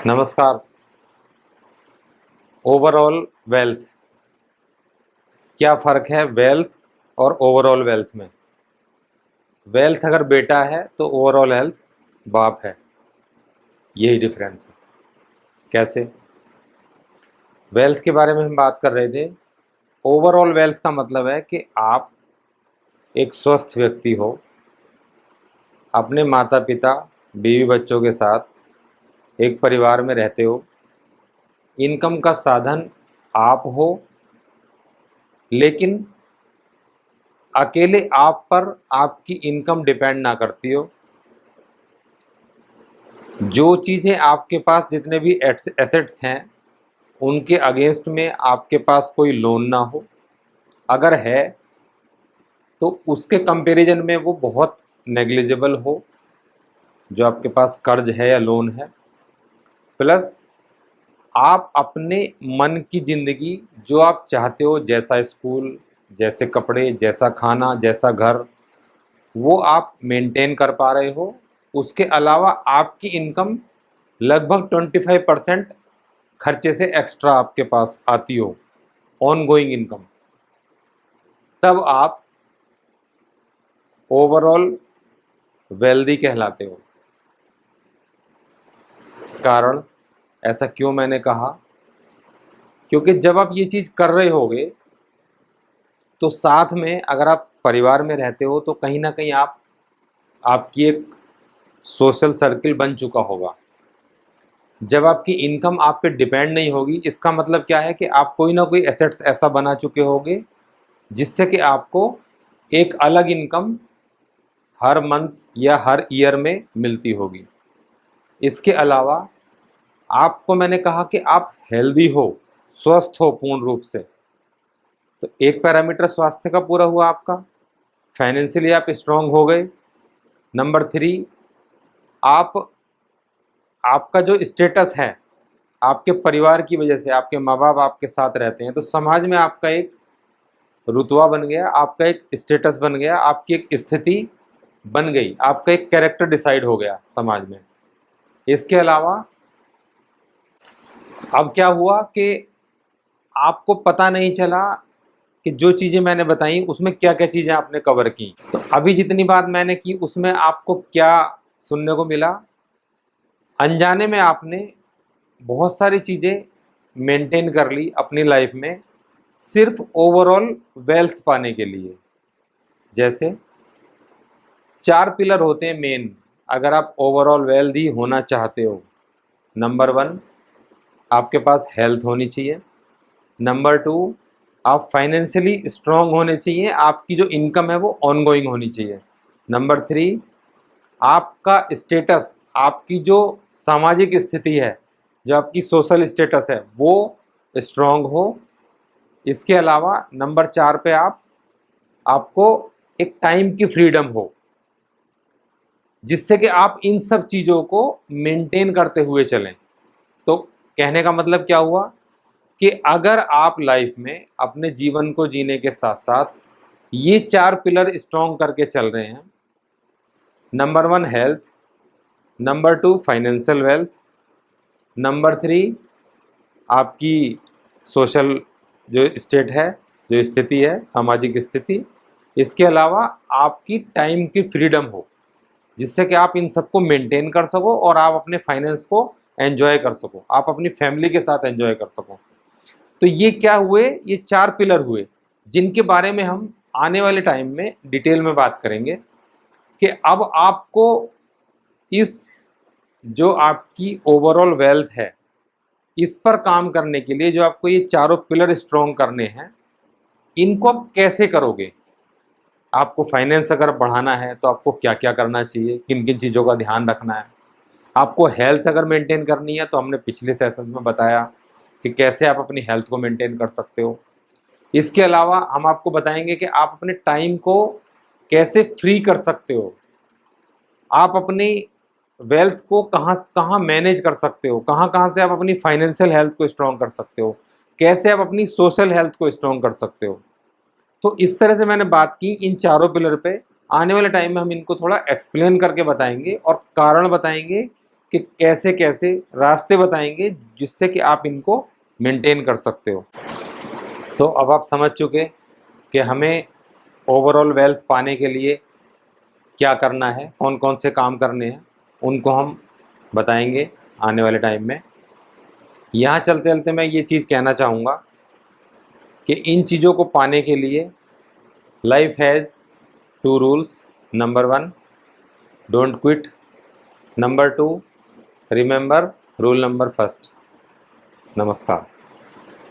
नमस्कार। Overall wealth, क्या फ़र्क है वेल्थ और ओवरऑल वेल्थ में? वेल्थ अगर बेटा है तो ओवरऑल हेल्थ बाप है, यही डिफरेंस है। कैसे? वेल्थ के बारे में हम बात कर रहे थे। ओवरऑल वेल्थ का मतलब है कि आप एक स्वस्थ व्यक्ति हो, अपने माता पिता बीवी बच्चों के साथ एक परिवार में रहते हो, इनकम का साधन आप हो, लेकिन अकेले आप पर आपकी इनकम डिपेंड ना करती हो। जो चीज़ें आपके पास जितने भी एसेट्स हैं उनके अगेंस्ट में आपके पास कोई लोन ना हो, अगर है तो उसके कंपैरिजन में वो बहुत नेग्लिजिबल हो, जो आपके पास कर्ज है या लोन है। प्लस आप अपने मन की ज़िंदगी जो आप चाहते हो, जैसा स्कूल, जैसे कपड़े, जैसा खाना, जैसा घर, वो आप मेंटेन कर पा रहे हो। उसके अलावा आपकी इनकम लगभग 25% खर्चे से एक्स्ट्रा आपके पास आती हो, ऑनगोइंग इनकम, तब आप ओवरऑल वेल्दी कहलाते हो। कारण ऐसा क्यों मैंने कहा? क्योंकि जब आप ये चीज़ कर रहे होगे तो साथ में अगर आप परिवार में रहते हो तो कहीं ना कहीं आपकी एक सोशल सर्किल बन चुका होगा। जब आपकी इनकम आप पे डिपेंड नहीं होगी, इसका मतलब क्या है कि आप कोई ना कोई एसेट्स ऐसा बना चुके होगे जिससे कि आपको एक अलग इनकम हर मंथ या हर ईयर में मिलती होगी। इसके अलावा आपको मैंने कहा कि आप हेल्दी हो, स्वस्थ हो पूर्ण रूप से, तो एक पैरामीटर स्वास्थ्य का पूरा हुआ आपका। फाइनेंशियली आप स्ट्रांग हो गए। नंबर 3, आप आपका जो स्टेटस है आपके परिवार की वजह से, आपके माँ बाप आपके साथ रहते हैं तो समाज में आपका एक रुतबा बन गया, आपका एक स्टेटस बन गया, आपकी एक स्थिति बन गई, आपका एक कैरेक्टर डिसाइड हो गया समाज में। इसके अलावा अब क्या हुआ कि आपको पता नहीं चला कि जो चीज़ें मैंने बताई उसमें क्या क्या चीज़ें आपने कवर की। तो अभी जितनी बात मैंने की उसमें आपको क्या सुनने को मिला? अनजाने में आपने बहुत सारी चीज़ें मेंटेन कर ली अपनी लाइफ में, सिर्फ ओवरऑल वेल्थ पाने के लिए। जैसे 4 पिलर होते हैं मेन, अगर आप ओवरऑल वेल्दी होना चाहते हो। नंबर 1, आपके पास हेल्थ होनी चाहिए। नंबर 2, आप फाइनेंशियली स्ट्रांग होने चाहिए, आपकी जो इनकम है वो ऑनगोइंग होनी चाहिए। नंबर 3, आपका स्टेटस, आपकी जो सामाजिक स्थिति है, जो आपकी सोशल स्टेटस है वो स्ट्रांग हो। इसके अलावा नंबर 4 पे आपको एक टाइम की फ्रीडम हो, जिससे कि आप इन सब चीज़ों को मेंटेन करते हुए चलें। तो कहने का मतलब क्या हुआ कि अगर आप लाइफ में अपने जीवन को जीने के साथ साथ ये 4 पिलर स्ट्रॉन्ग करके चल रहे हैं, number 1 health, number 2 financial wealth, number 3 आपकी सोशल जो स्टेट है, जो स्थिति है, सामाजिक स्थिति, इसके अलावा आपकी टाइम की फ्रीडम हो, जिससे कि आप इन सबको मेंटेन कर सको और आप अपने फाइनेंस को एंजॉय कर सको, आप अपनी फैमिली के साथ एंजॉय कर सको। तो ये क्या हुए? ये 4 पिलर हुए जिनके बारे में हम आने वाले टाइम में डिटेल में बात करेंगे कि अब आपको इस जो आपकी ओवरऑल वेल्थ है इस पर काम करने के लिए जो आपको ये चारों पिलर स्ट्रॉन्ग करने हैं, इनको आप कैसे करोगे। आपको फाइनेंस अगर बढ़ाना है तो आपको क्या क्या करना चाहिए, किन किन चीज़ों का ध्यान रखना है। आपको हेल्थ अगर मेंटेन करनी है तो हमने पिछले सेशन में बताया कि कैसे आप अपनी हेल्थ को मेंटेन कर सकते हो। इसके अलावा हम आपको बताएंगे कि आप अपने टाइम को कैसे फ्री कर सकते हो, आप अपनी वेल्थ को कहाँ कहाँ मैनेज कर सकते हो, कहाँ कहाँ से आप अपनी फाइनेंशियल हेल्थ को स्ट्रॉन्ग कर सकते हो, कैसे आप अपनी सोशल हेल्थ को स्ट्रॉन्ग कर सकते हो। तो इस तरह से मैंने बात की इन चारों पिलर पे। आने वाले टाइम में हम इनको थोड़ा एक्सप्लेन करके बताएंगे और कारण बताएंगे कि कैसे कैसे रास्ते बताएंगे जिससे कि आप इनको मेंटेन कर सकते हो। तो अब आप समझ चुके कि हमें ओवरऑल वेल्थ पाने के लिए क्या करना है, कौन कौन से काम करने हैं, उनको हम बताएंगे आने वाले टाइम में। यहाँ चलते चलते मैं ये चीज़ कहना चाहूँगा कि इन चीज़ों को पाने के लिए life has 2 rules. Number 1, don't quit. Number 2, remember rule number 1। नमस्कार।